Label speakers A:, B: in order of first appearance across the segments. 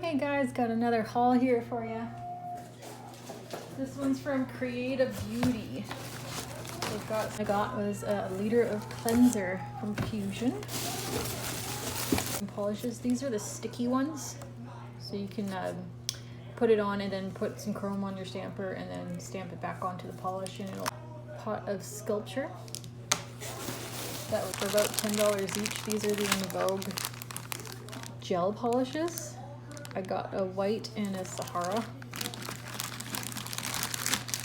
A: Hey guys, got another haul here for you. This one's from Creata Beauty. I got was a liter of cleanser from Fuzion. Polishes. These are the sticky ones, so you can put it on and then put some chrome on your stamper and then stamp it back onto the polish, and it'll pot of sculpture. That was for about $10 each. These are the Vogue gel polishes. I got a white and a Sahara.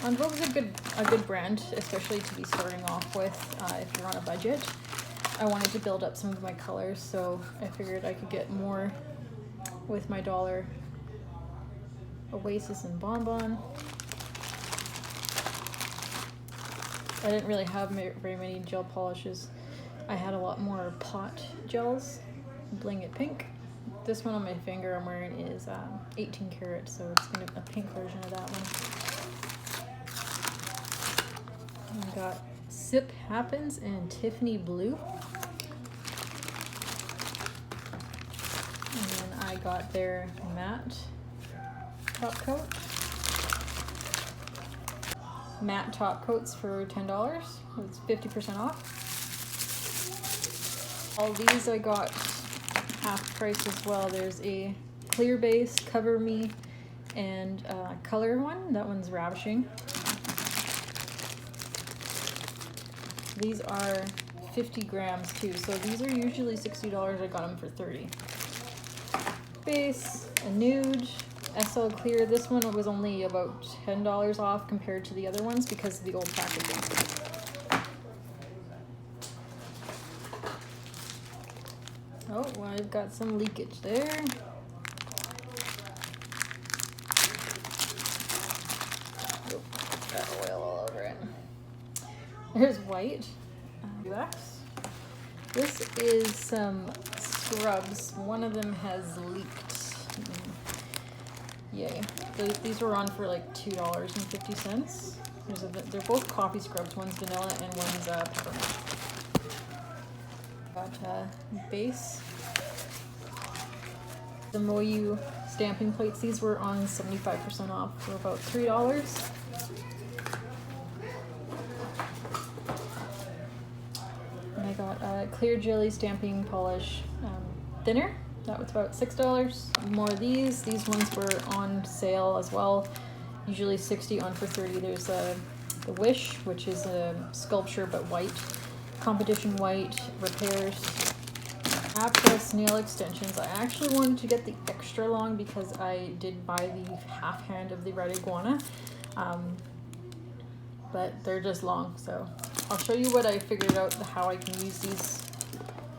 A: Vogue's a good brand, especially to be starting off with if you're on a budget. I wanted to build up some of my colors, so I figured I could get more with my $1 Oasis and Bonbon. I didn't really have very many gel polishes. I had a lot more pot gels, Bling It Pink. This one on my finger I'm wearing is 18 karat, so it's gonna be a pink version of that one. I got Sip Happens in Tiffany Blue. And then I got their matte top coat. Matte top coats for $10. It's 50% off. All these I got half price as well. There's a clear base, Cover Me, and color one. That one's ravishing. These are 50 grams too, so these are usually $60. I got them for $30. Base, a nude, SL clear. This one was only about $10 off compared to the other ones because of the old packaging. Oh, well, I've got some leakage there. Oh, got oil all over it. There's white. UX. This is some scrubs. One of them has leaked. Yay. These were on for like $2.50. They're both coffee scrubs. One's vanilla and one's peppermint. Got base. The Moyu stamping plates. These were on 75% off for about $3. And I got a clear jelly stamping polish thinner. That was about $6. More of these. These ones were on sale as well. Usually $60, on for $30. There's the Wish, which is a sculpture but white. Competition white, repairs. Apres nail extensions. I actually wanted to get the extra long because I did buy the half hand of the red iguana. But they're just long, so I'll show you what I figured out, how I can use these,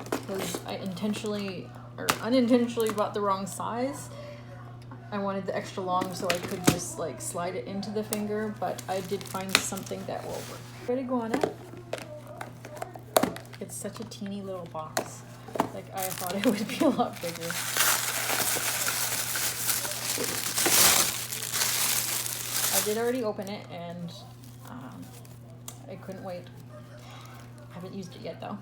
A: because I intentionally or unintentionally bought the wrong size. I wanted the extra long so I could just like slide it into the finger, but I did find something that will work. Red iguana. It's such a teeny little box. Like, I thought it would be a lot bigger. I did already open it and I couldn't wait. I haven't used it yet though.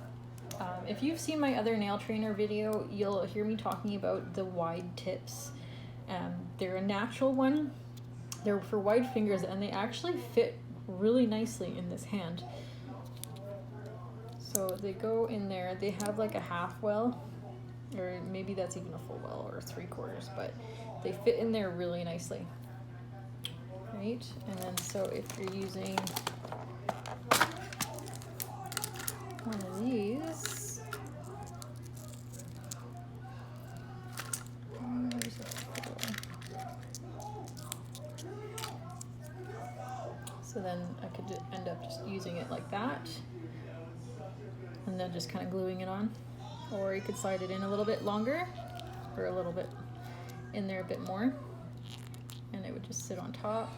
A: If you've seen my other nail trainer video, you'll hear me talking about the wide tips. They're a natural one. They're for wide fingers and they actually fit really nicely in this hand. So they go in there. They have like a half well, or maybe that's even a full well or 3/4, but they fit in there really nicely. Right? And then so if you're using one of these, so then I could end up just using it like that. And then just kind of gluing it on, or you could slide it in a little bit longer or a little bit in there a bit more, and it would just sit on top.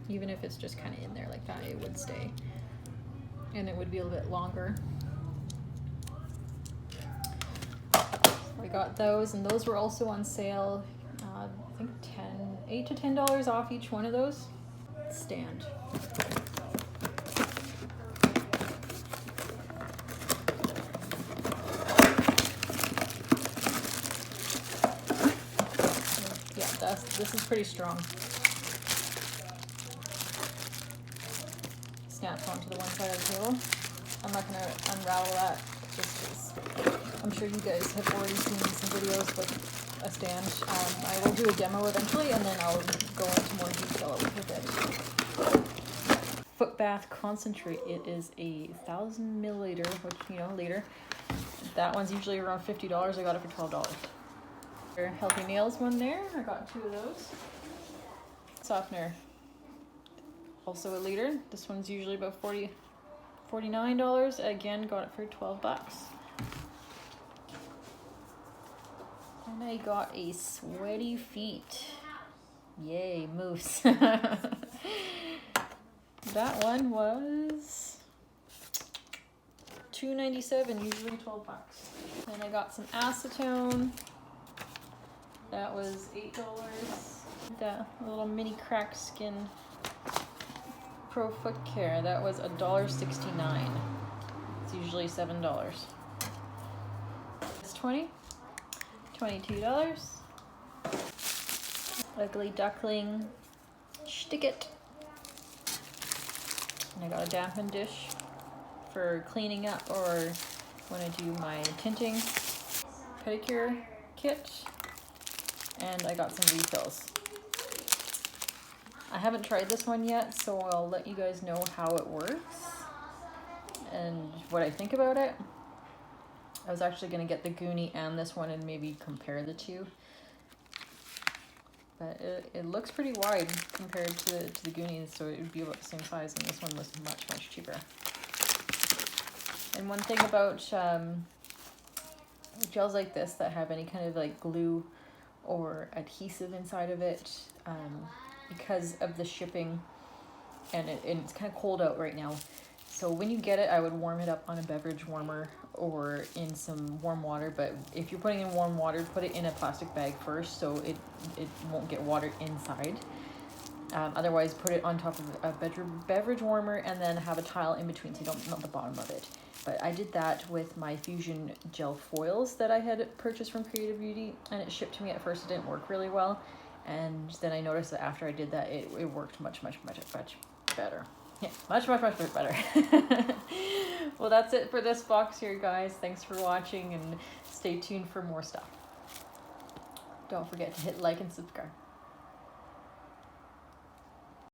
A: Even if it's just kind of in there like that, it would stay, and it would be a little bit longer. I got those, and those were also on sale. I think $8 to $10 off each one of those. Stand. This is pretty strong. Snaps onto the one side of the table. I'm not gonna unravel that just because I'm sure you guys have already seen some videos with a stand. I will do a demo eventually, and then I'll go into more detail with it. Foot bath concentrate. It is a 1,000 milliliter, which, you know, liter. That one's usually around $50. I got it for $12. Healthy Nails one there. I got 2 of those. Softener. Also a liter. This one's usually about $49. Again, got it for 12 bucks. And I got a Sweaty Feet. Yay, moose. That one was $2.97, usually 12 bucks. Then I got some acetone. That was $8. That little mini cracked skin Pro Foot Care. That was $1.69. It's usually $7. It's $22. Ugly Duckling Stick It. And I got a dampen dish for cleaning up or when I do my tinting. Pedicure kit. And I got some refills. I haven't tried this one yet, so I'll let you guys know how it works and what I think about it. I was actually going to get the Goonie and this one and maybe compare the two. But it looks pretty wide compared to the Goonies, so it would be about the same size, and this one was much, much cheaper. And one thing about gels like this that have any kind of like glue or adhesive inside of it, because of the shipping, and it's kind of cold out right now. So when you get it, I would warm it up on a beverage warmer or in some warm water. But if you're putting in warm water, put it in a plastic bag first so it won't get water inside. Otherwise, put it on top of a beverage warmer and then have a tile in between so you don't melt the bottom of it. But I did that with my Fuzion gel foils that I had purchased from Creative Beauty, and it shipped to me. At first it didn't work really well, and then I noticed that after I did that it worked much better. Yeah, much better. Well, that's it for this box here, guys. Thanks for watching, and stay tuned for more stuff. Don't forget to hit like and subscribe.